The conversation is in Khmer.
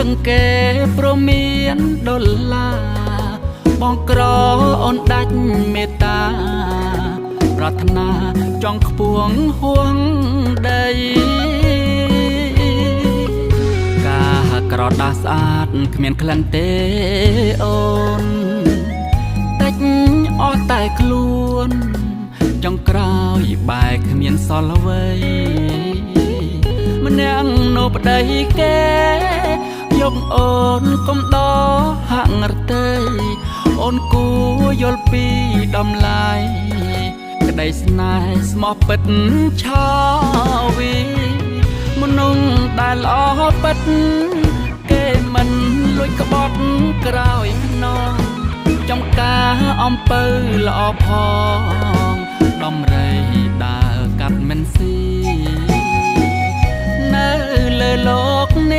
ដឹងគេព្រមានដុល្លារបងក្រអូនដាច់មេត្តាប្រាថ្នាចង់ខ្ពងហួងដីការក្រដាសស្អាតគ្មានក្លិនទេអូនតិចអស់តែខ្លួនចង់ក្រោយបែកគ្មានសល់អ្វីម្នាក់នៅប្តីគេយកអូនកុំដោហាក់រទេអូនគួរយល់ពីតម្លៃក្តីស្នេហ៍ស្មោះពិតឆាវីមនុស្សដែលល្អពិតគេមិនលួចក្បត់ក្រោយខ្នងចំការអំពើល្អផងដំរីដើរកាត់មិនស៊ីនៅលើលោកនេះ